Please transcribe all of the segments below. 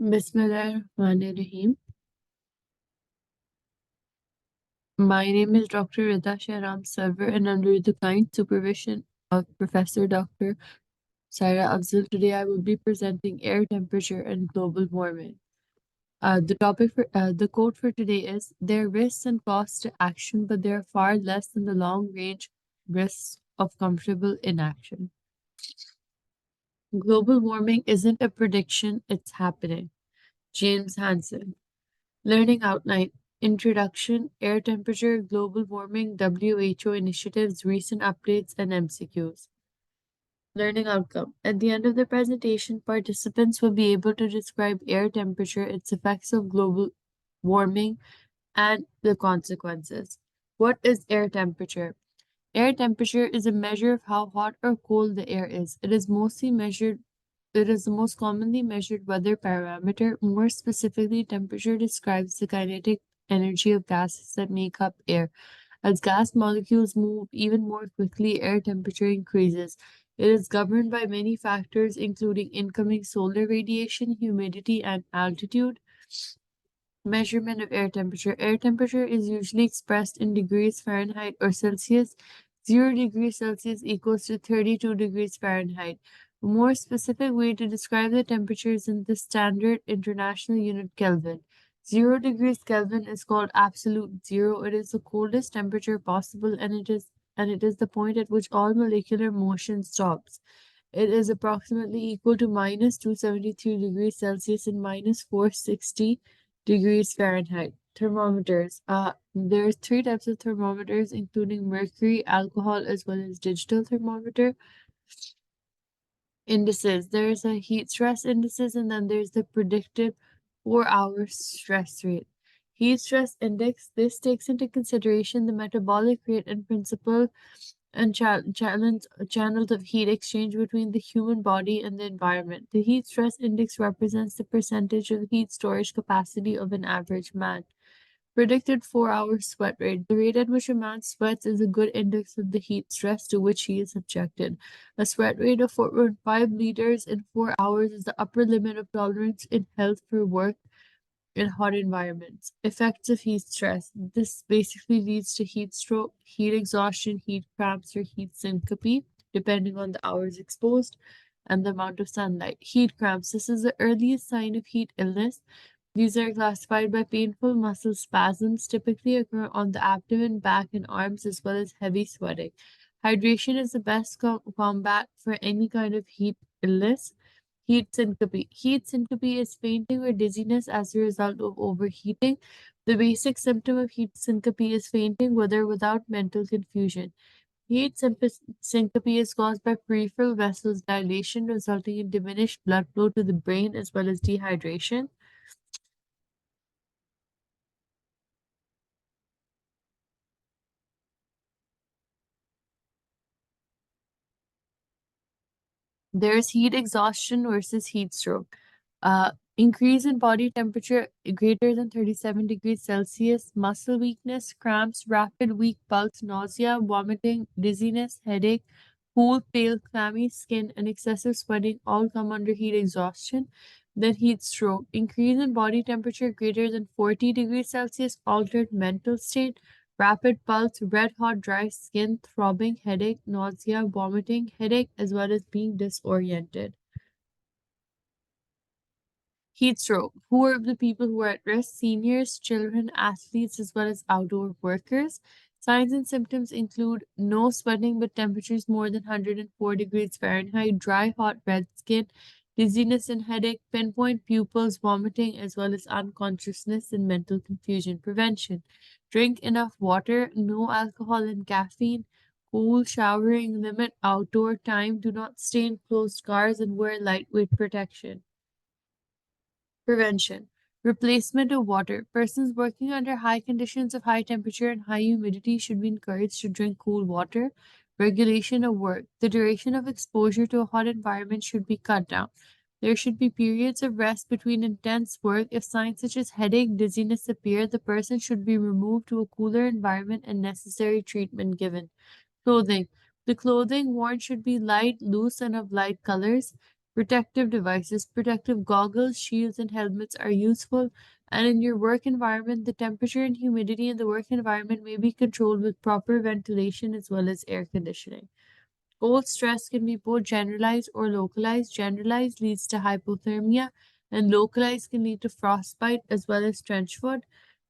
Bismillahirrahmanirrahim. My name is Dr. Rida Shahram Sarwar, and under the kind supervision of Professor Dr. Saira Afzal, today I will be presenting air temperature and global warming. The quote for today is: "There are risks and costs to action, but they are far less than the long-range risks of comfortable inaction." Global warming isn't a prediction; it's happening. James Hansen. Learning outline. Introduction, air temperature, global warming, WHO initiatives, recent updates, and MCQs. Learning outcome. At the end of the presentation, participants will be able to describe air temperature, its effects of global warming, and the consequences. What is air temperature? Air temperature is a measure of how hot or cold the air is. It is the most commonly measured weather parameter. More specifically, temperature describes the kinetic energy of gases that make up air. As gas molecules move even more quickly, air temperature increases. It is governed by many factors, including incoming solar radiation, humidity, and altitude. Measurement of air temperature. Air temperature is usually expressed in degrees Fahrenheit or Celsius. 0 degrees Celsius equals to 32 degrees Fahrenheit. A more specific way to describe the temperature is in the standard international unit Kelvin. 0 degrees Kelvin is called absolute zero. It is the coldest temperature possible, and it is the point at which all molecular motion stops. It is approximately equal to minus 273 degrees Celsius and minus 460 degrees Fahrenheit. Thermometers. There are three types of thermometers, including mercury, alcohol, as well as digital thermometer. Indices. There's a heat stress indices, and then there's the predicted 4-hour stress rate. Heat stress index. This takes into consideration the metabolic rate and principle and channels of heat exchange between the human body and the environment. The heat stress index represents the percentage of heat storage capacity of an average man. Predicted 4-hour sweat rate. The rate at which a man sweats is a good index of the heat stress to which he is subjected. A sweat rate of 4.5 liters in 4 hours is the upper limit of tolerance in health for work in hot environments. Effects of heat stress. This basically leads to heat stroke, heat exhaustion, heat cramps, or heat syncope, depending on the hours exposed and the amount of sunlight. Heat cramps. This is the earliest sign of heat illness. These are classified by painful muscle spasms, typically occur on the abdomen, back, and arms, as well as heavy sweating. Hydration is the best combat for any kind of heat illness. Heat syncope. Heat syncope is fainting or dizziness as a result of overheating. The basic symptom of heat syncope is fainting with or without mental confusion. Syncope is caused by peripheral vessels dilation, resulting in diminished blood flow to the brain as well as dehydration. There's heat exhaustion versus heat stroke. Increase in body temperature greater than 37 degrees Celsius, muscle weakness, cramps, rapid weak pulse, nausea, vomiting, dizziness, headache, cool, pale, clammy skin, and excessive sweating all come under heat exhaustion. Then heat stroke. Increase in body temperature greater than 40 degrees Celsius, altered mental state, rapid pulse, red hot dry skin, throbbing, headache, nausea, vomiting, headache, as well as being disoriented. Heat stroke. Who are the people who are at risk? Seniors, children, athletes, as well as outdoor workers. Signs and symptoms include no sweating but temperatures more than 104 degrees Fahrenheit, dry, hot, red skin, dizziness and headache, pinpoint pupils, vomiting, as well as unconsciousness and mental confusion. Prevention. Drink enough water, no alcohol and caffeine, cool showering, limit outdoor time, do not stay in closed cars, and wear lightweight protection. Prevention. Replacement of water. Persons working under high conditions of high temperature and high humidity should be encouraged to drink cool water. Regulation of work. The duration of exposure to a hot environment should be cut down. There should be periods of rest between intense work. If signs such as headache, dizziness appear, the person should be removed to a cooler environment and necessary treatment given. Clothing. The clothing worn should be light, loose, and of light colors. Protective devices, protective goggles, shields, and helmets are useful. And in your work environment, the temperature and humidity in the work environment may be controlled with proper ventilation as well as air conditioning. Cold stress can be both generalized or localized. Generalized leads to hypothermia, and localized can lead to frostbite as well as trench foot.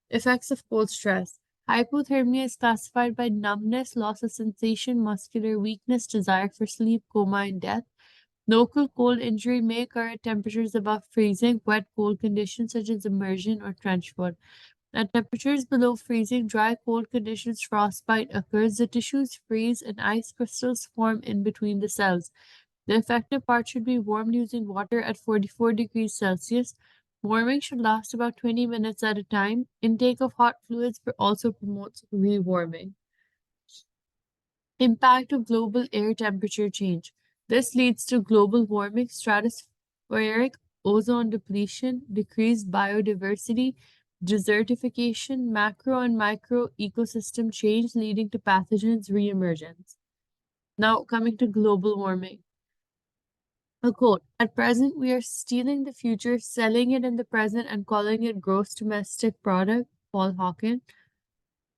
Effects of cold stress. Hypothermia is classified by numbness, loss of sensation, muscular weakness, desire for sleep, coma, and death. Local cold injury may occur at temperatures above freezing. Wet cold conditions such as immersion or trench foot. At temperatures below freezing, dry cold conditions, frostbite occurs. The tissues freeze and ice crystals form in between the cells. The affected part should be warmed using water at 44 degrees Celsius. Warming should last about 20 minutes at a time. Intake of hot fluids also promotes rewarming. Impact of global air temperature change. This leads to global warming, stratospheric ozone depletion, decreased biodiversity, desertification, macro and micro ecosystem change leading to pathogens reemergence. Now, coming to global warming. A quote: At present, we are stealing the future, selling it in the present, and calling it gross domestic product. Paul Hawken.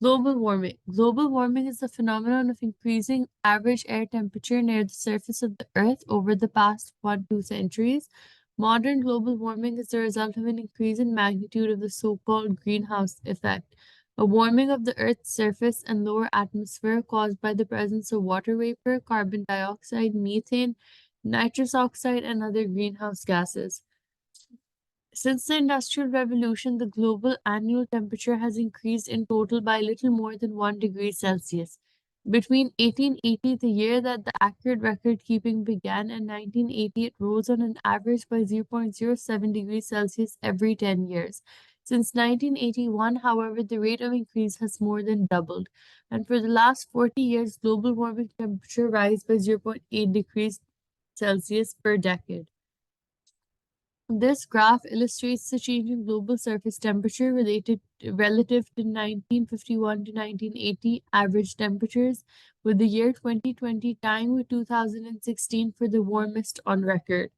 Global warming. Global warming is the phenomenon of increasing average air temperature near the surface of the Earth over the past 1 to 2 centuries. Modern global warming is the result of an increase in magnitude of the so-called greenhouse effect, a warming of the Earth's surface and lower atmosphere caused by the presence of water vapor, carbon dioxide, methane, nitrous oxide, and other greenhouse gases. Since the Industrial Revolution, the global annual temperature has increased in total by little more than 1 degree Celsius. Between 1880, the year that the accurate record keeping began, and 1980, it rose on an average by 0.07 degrees Celsius every 10 years. Since 1981, however, the rate of increase has more than doubled, and for the last 40 years, global warming temperature rise by 0.8 degrees Celsius per decade. This graph illustrates the change in global surface temperature relative to 1951 to 1980 average temperatures, with the year 2020 tying with 2016 for the warmest on record.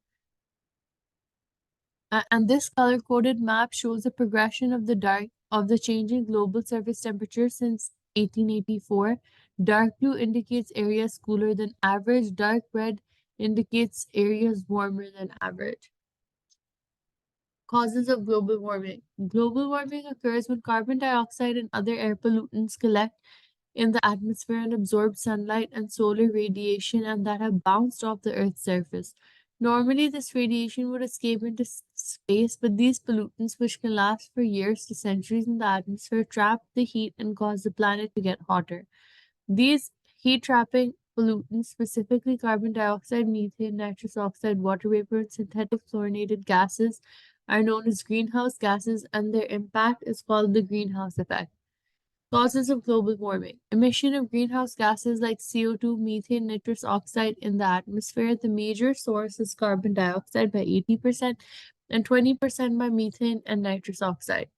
And this color-coded map shows the progression of the changing global surface temperature since 1884. Dark blue indicates areas cooler than average. Dark red indicates areas warmer than average. Causes of global warming. Global warming occurs when carbon dioxide and other air pollutants collect in the atmosphere and absorb sunlight and solar radiation and that have bounced off the Earth's surface. Normally, this radiation would escape into space, but these pollutants, which can last for years to centuries in the atmosphere, trap the heat and cause the planet to get hotter. These heat trapping pollutants, specifically carbon dioxide, methane, nitrous oxide, water vapor, and synthetic fluorinated gases, are known as greenhouse gases, and their impact is called the greenhouse effect. Causes of global warming. Emission of greenhouse gases like CO2, methane, nitrous oxide in the atmosphere. The major source is carbon dioxide by 80% and 20% by methane and nitrous oxide.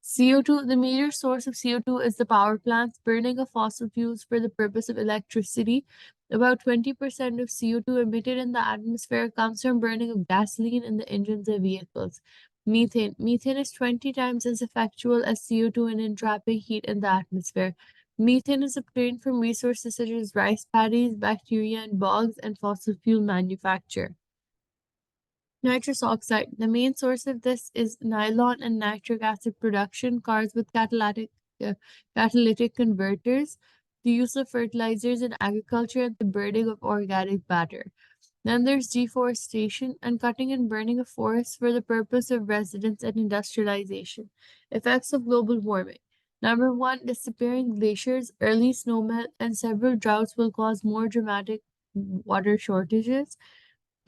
CO2, the major source of CO2 is the power plants burning of fossil fuels for the purpose of electricity. About 20% of CO2 emitted in the atmosphere comes from burning of gasoline in the engines of vehicles. Methane. Methane is 20 times as effectual as CO2 in trapping heat in the atmosphere. Methane is obtained from resources such as rice paddies, bacteria in bogs, and fossil fuel manufacture. Nitrous oxide. The main source of this is nylon and nitric acid production, cars with catalytic converters, the use of fertilizers in agriculture, and the burning of organic matter. Then there's deforestation and cutting and burning of forests for the purpose of residence and industrialization. Effects of global warming. Number one, disappearing glaciers, early snowmelt, and several droughts will cause more dramatic water shortages.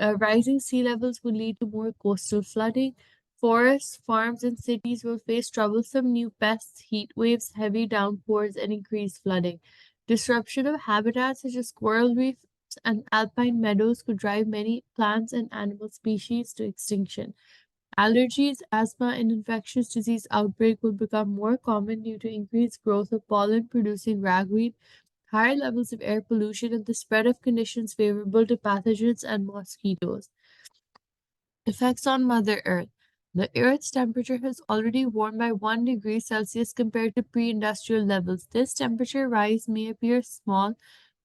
Rising sea levels will lead to more coastal flooding. Forests, farms, and cities will face troublesome new pests, heat waves, heavy downpours, and increased flooding. Disruption of habitats such as coral reefs and alpine meadows could drive many plants and animal species to extinction. Allergies, asthma, and infectious disease outbreak will become more common due to increased growth of pollen-producing ragweed, higher levels of air pollution, and the spread of conditions favorable to pathogens and mosquitoes. Effects on Mother Earth. The Earth's temperature has already warmed by 1 degree Celsius compared to pre-industrial levels. This temperature rise may appear small,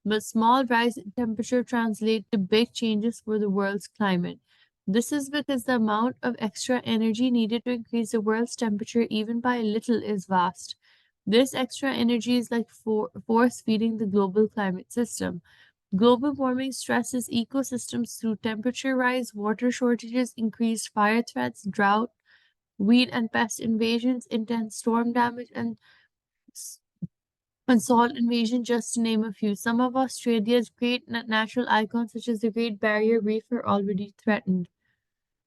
but small rise in temperature translate to big changes for the world's climate. This is because the amount of extra energy needed to increase the world's temperature even by a little is vast. This extra energy is like force feeding the global climate system. Global warming stresses ecosystems through temperature rise, water shortages, increased fire threats, drought, weed and pest invasions, intense storm damage, and soil invasion, just to name a few. Some of Australia's great natural icons, such as the Great Barrier Reef, are already threatened.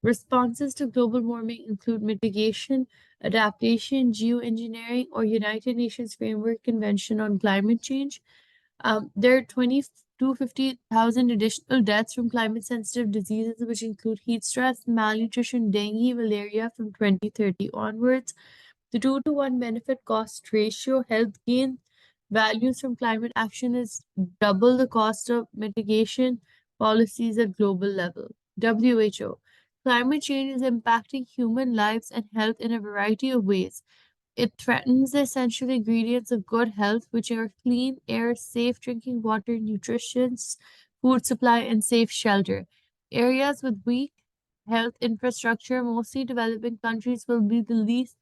Responses to global warming include mitigation, adaptation, geoengineering, or United Nations Framework Convention on Climate Change. There are 20 to 50,000 additional deaths from climate sensitive diseases, which include heat stress, malnutrition, dengue, malaria from 2030 onwards. The 2 to 1 benefit cost ratio, health gain values from climate action is double the cost of mitigation policies at global level. WHO. Climate change is impacting human lives and health in a variety of ways. It threatens the essential ingredients of good health, which are clean air, safe drinking water, nutrition, food supply, and safe shelter. Areas with weak health infrastructure, mostly developing countries, will be the least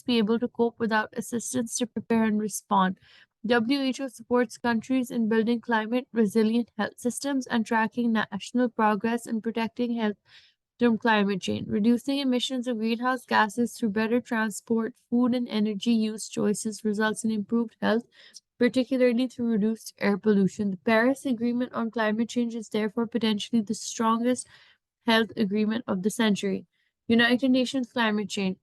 be able to cope without assistance to prepare and respond. WHO supports countries in building climate resilient health systems and tracking national progress in protecting health from climate change. Reducing emissions of greenhouse gases through better transport, food, and energy use choices results in improved health, particularly through reduced air pollution. The Paris Agreement on climate change is therefore potentially the strongest health agreement of the century. United Nations Climate Change.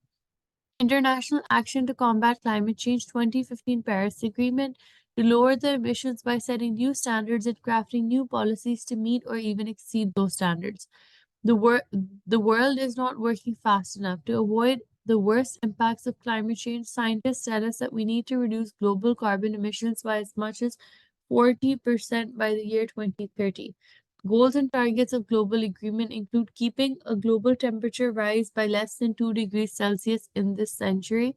International Action to Combat Climate Change 2015 Paris Agreement to lower the emissions by setting new standards and crafting new policies to meet or even exceed those standards. The, wor- the world is not working fast enough. To avoid the worst impacts of climate change, scientists tell us that we need to reduce global carbon emissions by as much as 40% by the year 2030. Goals and targets of global agreement include keeping a global temperature rise by less than 2 degrees Celsius in this century,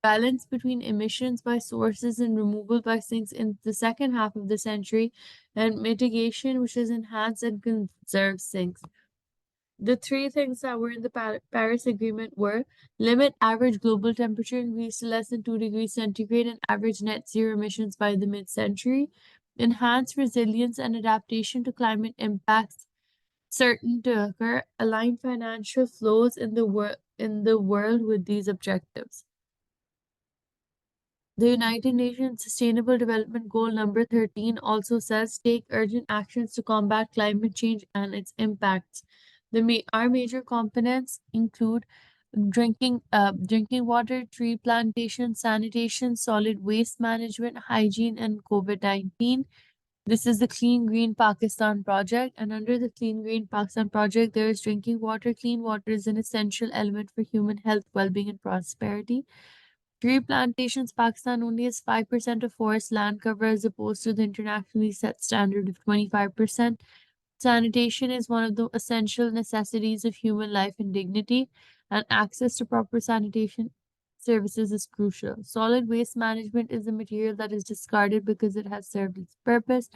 balance between emissions by sources and removal by sinks in the second half of the century, and mitigation, which is enhance and conserve sinks. The three things that were in the Paris Agreement were limit average global temperature increase to less than 2 degrees centigrade and average net zero emissions by the mid century, enhance resilience and adaptation to climate impacts certain to occur, align financial flows in the world with these objectives. The United Nations Sustainable Development Goal number 13 also says take urgent actions to combat climate change and its impacts. Our major components include drinking water, tree plantation, sanitation, solid waste management, hygiene, and COVID-19. This is the Clean Green Pakistan project, and under the Clean Green Pakistan project, there is drinking water. Clean water is an essential element for human health, well-being, and prosperity. Tree plantations, Pakistan only has 5% of forest land cover as opposed to the internationally set standard of 25%. Sanitation is one of the essential necessities of human life and dignity, and access to proper sanitation services is crucial. Solid waste management is the material that is discarded because it has served its purpose.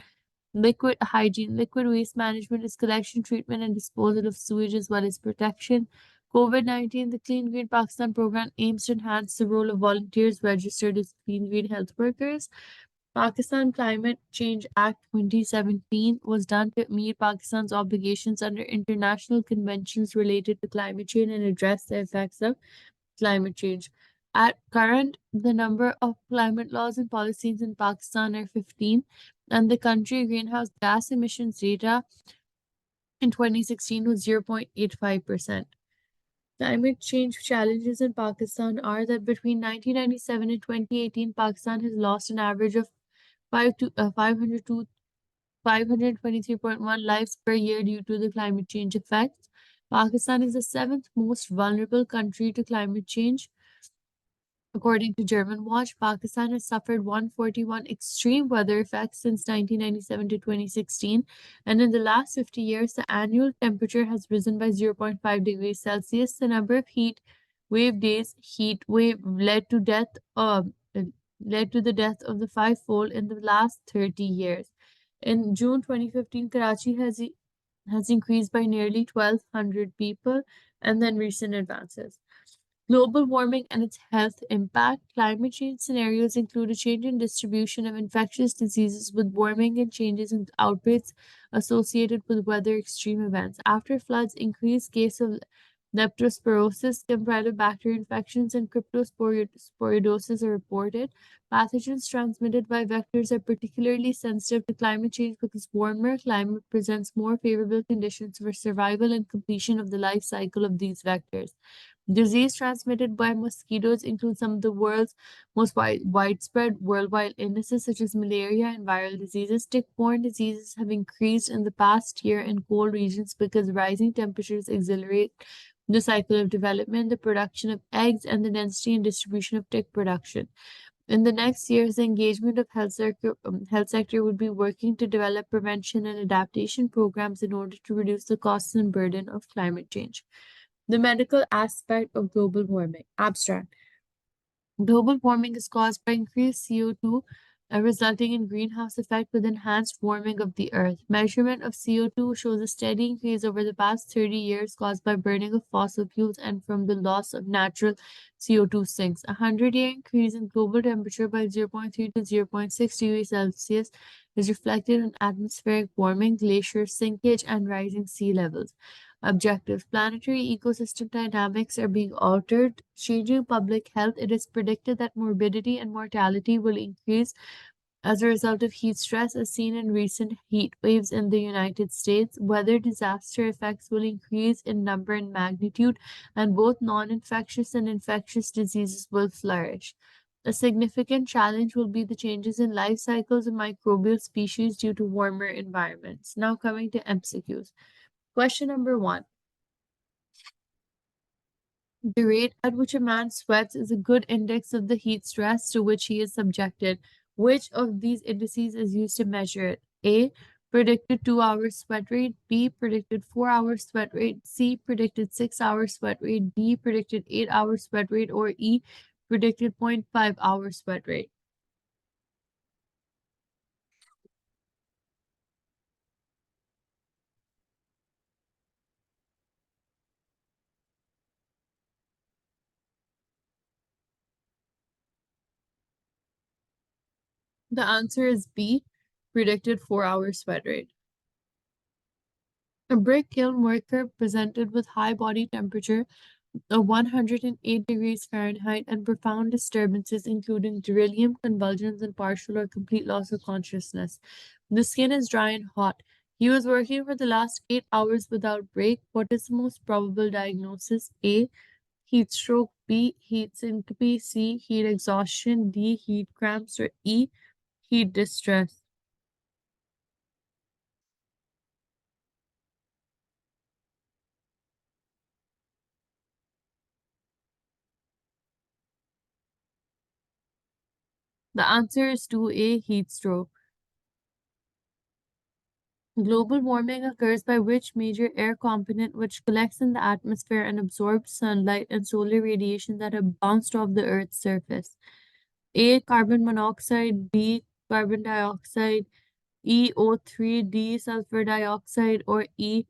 Liquid hygiene. Liquid waste management is collection, treatment, and disposal of sewage as well as protection. COVID-19, the Clean Green Pakistan program aims to enhance the role of volunteers registered as clean green health workers. Pakistan Climate Change Act 2017 was done to meet Pakistan's obligations under international conventions related to climate change and address the effects of climate change. At current, the number of climate laws and policies in Pakistan are 15, and the country greenhouse gas emissions data in 2016 was 0.85%. Climate change challenges in Pakistan are that between 1997 and 2018, Pakistan has lost an average of 500 to 523.1 lives per year due to the climate change effects. Pakistan is the seventh most vulnerable country to climate change. According to German Watch, Pakistan has suffered 141 extreme weather effects since 1997 to 2016, and in the last 50 years, the annual temperature has risen by zero point 0.5 degrees Celsius. The number of heat wave led to the death of the fivefold in the last 30 years. In June 2015, Karachi has increased by nearly 1,200 people, and then recent advances. Global warming and its health impact. Climate change scenarios include a change in distribution of infectious diseases with warming and changes in outbreaks associated with weather extreme events. After floods, increased case of leptospirosis, Campylobacter infections, and cryptosporidiosis are reported. Pathogens transmitted by vectors are particularly sensitive to climate change because warmer climate presents more favorable conditions for survival and completion of the life cycle of these vectors. Disease transmitted by mosquitoes include some of the world's most widespread worldwide illnesses such as malaria and viral diseases. Tick-borne diseases have increased in the past year in cold regions because rising temperatures accelerate the cycle of development, the production of eggs, and the density and distribution of tick production. In the next years, the engagement of health sector would be working to develop prevention and adaptation programs in order to reduce the costs and burden of climate change. The medical aspect of global warming. Abstract. Global warming is caused by increased CO2, resulting in greenhouse effect with enhanced warming of the earth. Measurement of CO2 shows a steady increase over the past 30 years caused by burning of fossil fuels and from the loss of natural CO2 sinks. A 100-year increase in global temperature by zero point 0.3 to zero point 0.6 degrees Celsius is reflected in atmospheric warming, glacier sinkage, and rising sea levels. Objectives. Planetary ecosystem dynamics are being altered, changing public health. It is predicted that morbidity and mortality will increase as a result of heat stress, as seen in recent heat waves in the United States. Weather disaster effects will increase in number and magnitude, and both non infectious and infectious diseases will flourish. A significant challenge will be the changes in life cycles of microbial species due to warmer environments. Now, coming to MCQs. Question number one. The rate at which a man sweats is a good index of the heat stress to which he is subjected. Which of these indices is used to measure it? A. Predicted 2 hour sweat rate. B. Predicted 4 hour sweat rate. C. Predicted 6 hour sweat rate. D. Predicted 8 hour sweat rate. Or E. Predicted zero point 0.5 hour sweat rate. The answer is B. Predicted 4 hour sweat rate. A brick kiln worker presented with high body temperature of 108 degrees Fahrenheit and profound disturbances, including delirium, convulsions, and partial or complete loss of consciousness. The skin is dry and hot. He was working for the last 8 hours without break. What is the most probable diagnosis? A. Heat stroke. B. Heat syncope. C. Heat exhaustion. D. Heat cramps. Or E. Heat distress. The answer is 2A. Heat stroke. Global warming occurs by which major air component which collects in the atmosphere and absorbs sunlight and solar radiation that have bounced off the Earth's surface? A. Carbon monoxide. B. Carbon dioxide. E. O3. D. Sulfur dioxide. Or E.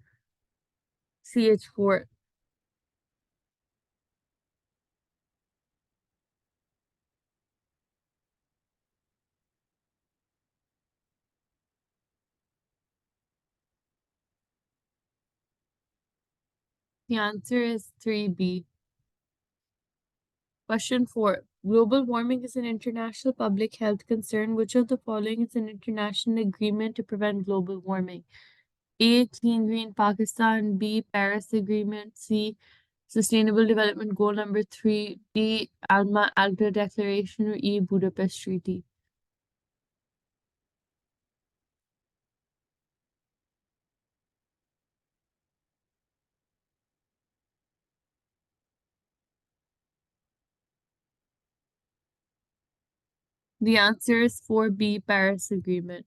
CH4. The answer is 3B. Question 4. Global warming is an international public health concern. Which of the following is an international agreement to prevent global warming? A. Clean Green Pakistan. B. Paris Agreement. C. Sustainable Development Goal number 3. D. Alma Ata Declaration. Or E. Budapest Treaty. The answer is 4B, Paris Agreement.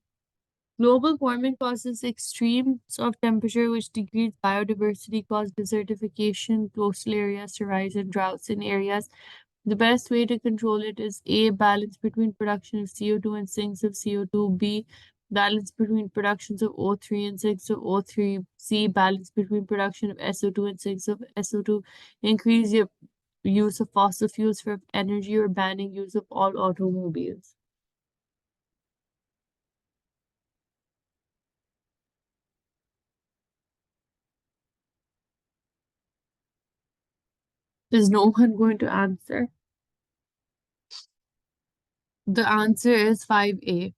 Global warming causes extremes of temperature, which decrease biodiversity, cause desertification, coastal areas to rise, and droughts in areas. The best way to control it is A, balance between production of CO2 and sinks of CO2. B, balance between productions of O3 and sinks of O3. C, balance between production of SO2 and sinks of SO2. Increase your use of fossil fuels for energy or banning use of all automobiles. Is no one going to answer? The answer is 5A.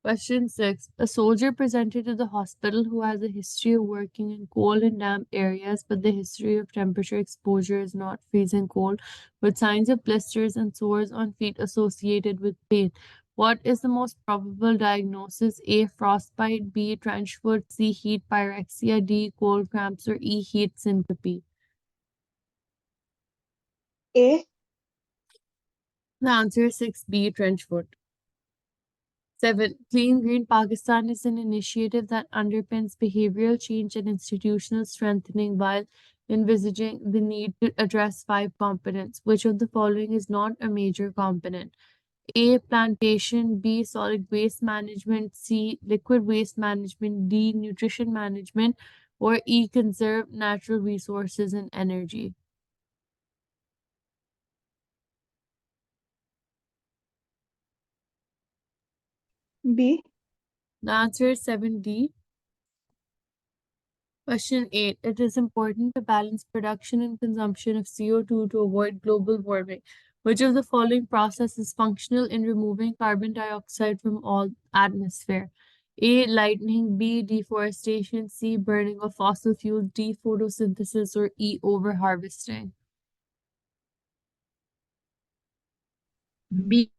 Question 6. A soldier presented to the hospital who has a history of working in cold and damp areas, but the history of temperature exposure is not freezing cold, with signs of blisters and sores on feet associated with pain. What is the most probable diagnosis? A. Frostbite. B. Trench foot. C. Heat pyrexia. D. Cold cramps. Or E. Heat syncope. A. The answer is 6B. Trench foot. 7. Clean Green Pakistan is an initiative that underpins behavioral change and institutional strengthening while envisaging the need to address 5 components. Which of the following is not a major component? A. Plantation. B. Solid waste management. C. Liquid waste management. D. Nutrition management. Or E. Conserve natural resources and energy. B. The answer is 7D. Question 8. It is important to balance production and consumption of CO2 to avoid global warming. Which of the following process is functional in removing carbon dioxide from all atmosphere? A. Lightning. B. Deforestation. C. Burning of fossil fuels. D. Photosynthesis. Or E. Overharvesting. B.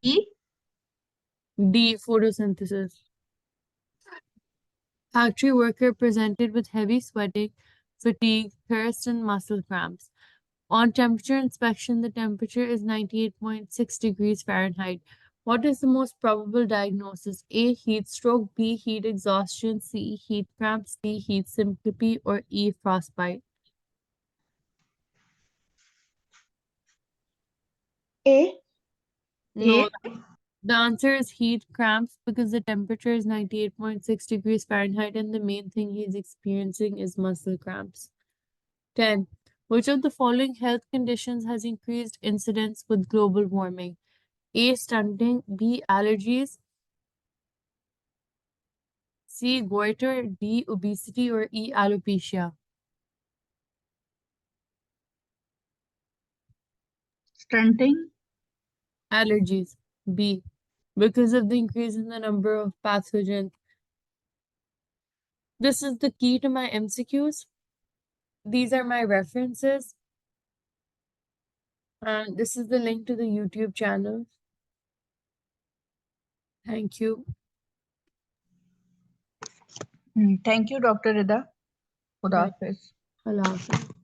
D. Photosynthesis. Factory worker presented with heavy sweating, fatigue, thirst, and muscle cramps. On temperature inspection, the temperature is 98.6 degrees Fahrenheit. What is the most probable diagnosis? A. Heat stroke. B. Heat exhaustion. C. Heat cramps. D. Heat syncope. Or E. Frostbite. A. No, the answer is heat cramps because the temperature is 98.6 degrees Fahrenheit and the main thing he's experiencing is muscle cramps. 10. Which of the following health conditions has increased incidence with global warming? A. Stunting. B. Allergies. C. Goiter. D. Obesity. Or E. Alopecia. Stunting. Allergies. B. Because of the increase in the number of pathogens. This is the key to my MCQs. These are my references. And this is the link to the YouTube channel. Thank you. Thank you, Dr. Rida. Khuda Right. Hafiz. Allah Hafiz.